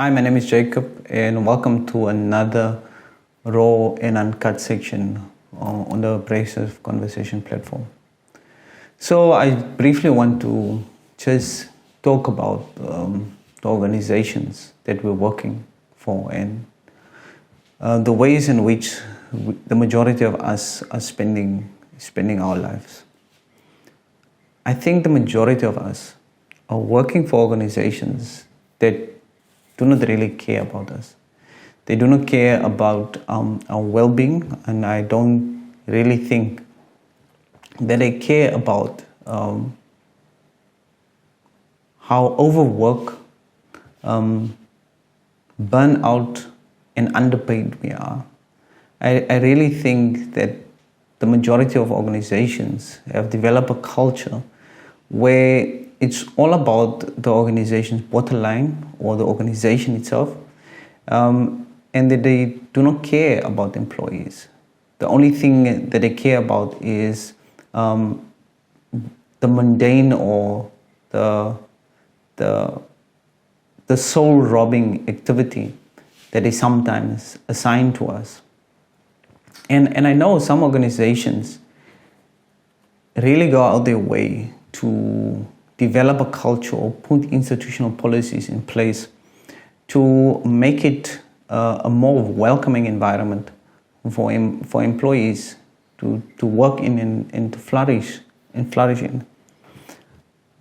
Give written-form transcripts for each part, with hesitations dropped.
Hi, my name is Jacob, and welcome to another Raw and Uncut section on the Abrasive Conversation platform. So, I briefly want to just talk about the organizations that we're working for and the ways in which the majority of us are spending our lives. I think the majority of us are working for organizations that do not really care about us. They do not care about our well-being, and I don't really think that they care about how overworked, burnout, and underpaid we are. I really think that the majority of organizations have developed a culture where it's all about the organization's bottom line or the organization itself, and that they do not care about employees. The only thing that they care about is the mundane or the soul-robbing activity that is sometimes assigned to us. And I know some organizations really go out their way to develop a culture or put institutional policies in place to make it a more welcoming environment for employees to work in and to flourish in.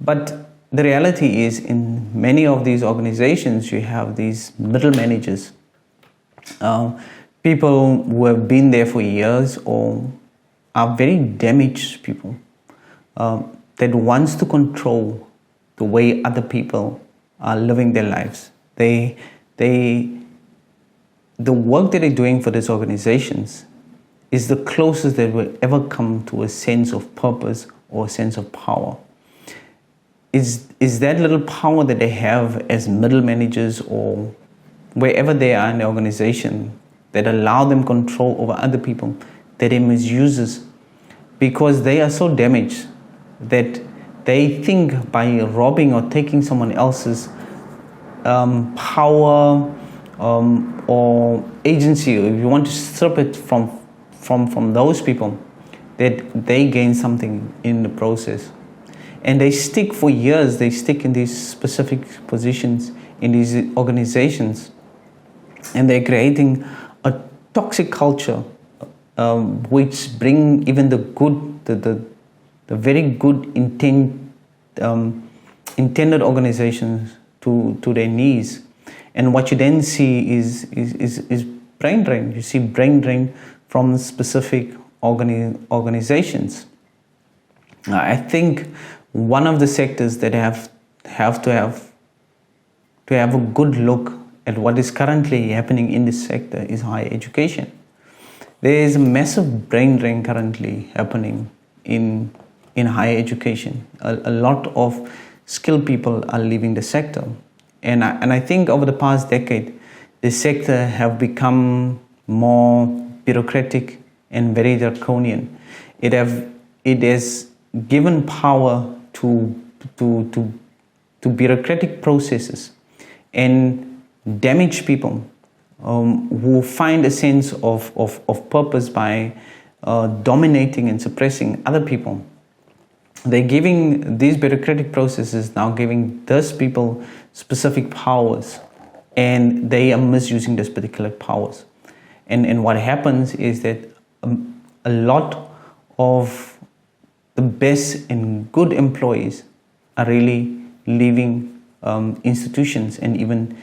But the reality is, in many of these organizations, you have these middle managers, people who have been there for years or are very damaged people, that wants to control the way other people are living their lives. The work that they're doing for these organizations is the closest that will ever come to a sense of purpose or a sense of power. Is that little power that they have as middle managers or wherever they are in the organization that allow them control over other people that they misuse, because they are so damaged that they think by robbing or taking someone else's power or agency, or if you want to strip it from those people, that they gain something in the process. And they stick for years, they stick in these specific positions in these organizations, and they're creating a toxic culture which bring even the very good intended organizations to their knees. And what you then see is brain drain. You see brain drain from specific organizations. I think one of the sectors that have to have a good look at what is currently happening in this sector is higher education. There is a massive brain drain currently happening in higher education. A lot of skilled people are leaving the sector. And I think over the past decade, the sector have become more bureaucratic and very draconian. It has given power to bureaucratic processes and damage people who find a sense of purpose by dominating and suppressing other people. They're giving these bureaucratic processes now giving those people specific powers, and they are misusing those particular powers. And what happens is that a lot of the best and good employees are really leaving institutions and even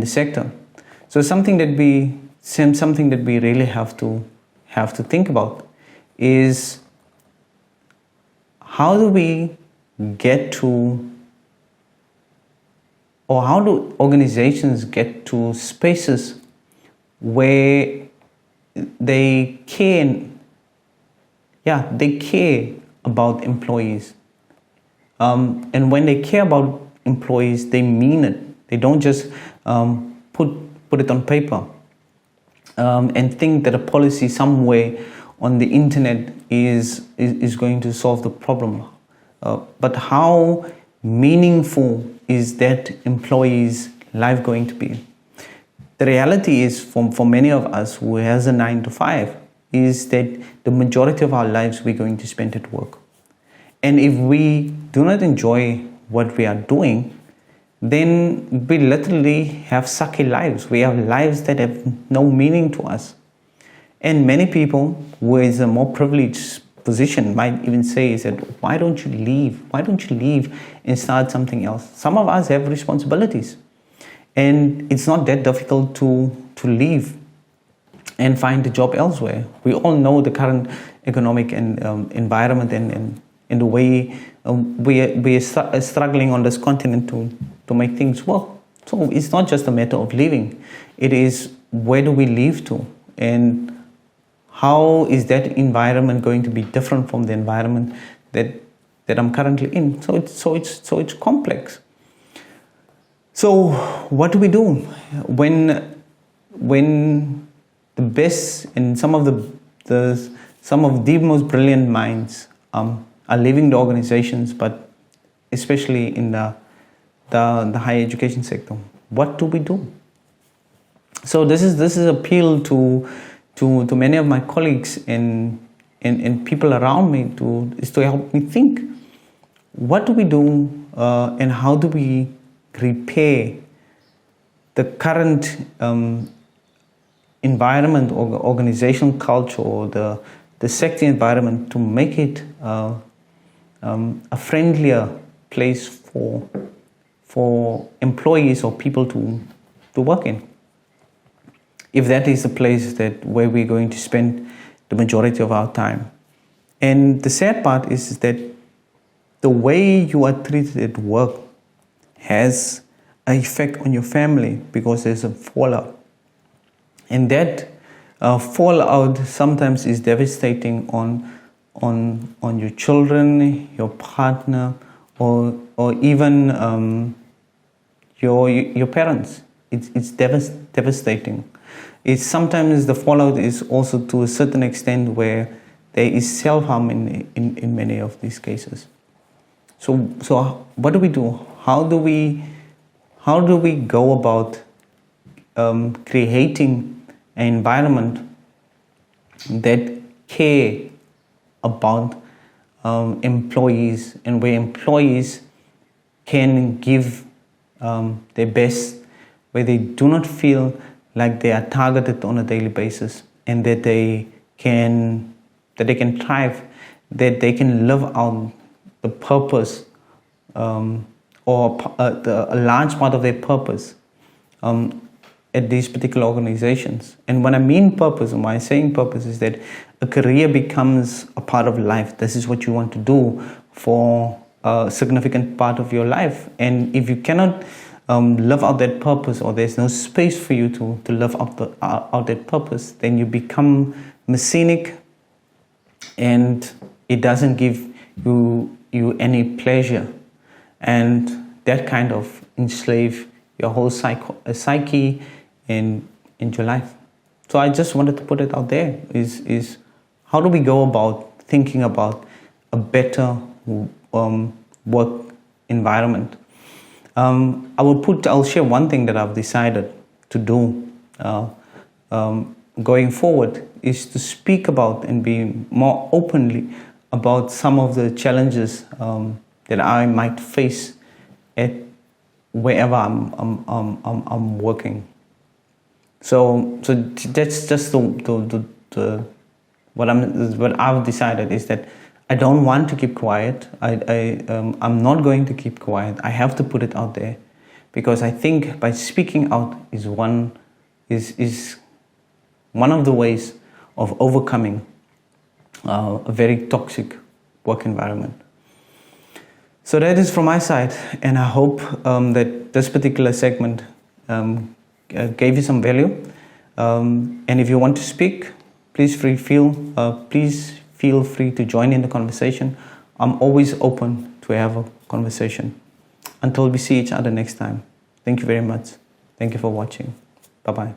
the sector. So something that we really have to think about is, how do we get to, or how do organizations get to spaces where they care about employees. And when they care about employees, they mean it. They don't just put it on paper and think that a policy somewhere on the internet is going to solve the problem. But how meaningful is that employee's life going to be? the reality is for many of us who has a 9 to 5 is that the majority of our lives we're going to spend at work. And if we do not enjoy what we are doing, then we literally have sucky lives. We have lives that have no meaning to us. And many people who is a more privileged position might even say is that, why don't you leave? Why don't you leave and start something else? Some of us have responsibilities. And it's not that difficult to leave and find a job elsewhere. We all know the current economic and environment and the way we are struggling on this continent to make things work. So it's not just a matter of leaving. It is, where do we leave to? And how is that environment going to be different from the environment that I'm currently in? So it's complex. So what do we do when the best and some of the most brilliant minds are leaving the organizations, but especially in the higher education sector? What do we do? So this is appeal to many of my colleagues and people around me is to help me think, what do we do and how do we repair the current environment or organizational culture or the sector environment to make it a friendlier place for employees or people to work in, if that is the place where we're going to spend the majority of our time. And the sad part is that the way you are treated at work has an effect on your family, because there's a fallout. And that fallout sometimes is devastating on your children, your partner, or even your parents. It's devastating. It's sometimes the fallout is also to a certain extent where there is self-harm in many of these cases. So what do we do? How do we go about creating an environment that care about employees, and where employees can give their best, where they do not feel like they are targeted on a daily basis, and that they can thrive, that they can live out the purpose or a large part of their purpose at these particular organizations. And when I mean purpose, and when I'm saying purpose, is that a career becomes a part of life. This is what you want to do for a significant part of your life. And if you cannot live out that purpose, or there's no space for you to live out that purpose, then you become messianic, and it doesn't give you any pleasure. And that kind of enslave your whole psyche in your life. So I just wanted to put it out there, is how do we go about thinking about a better work environment? I'll share one thing that I've decided to do going forward, is to speak about and be more openly about some of the challenges that I might face at wherever I'm working. So that's just what I've decided, is that I don't want to keep quiet. I'm not going to keep quiet. I have to put it out there, because I think by speaking out is one of the ways of overcoming a very toxic work environment. So that is from my side, and I hope that this particular segment gave you some value. And if you want to speak, please feel free to join in the conversation. I'm always open to have a conversation. Until we see each other next time. Thank you very much. Thank you for watching. Bye-bye.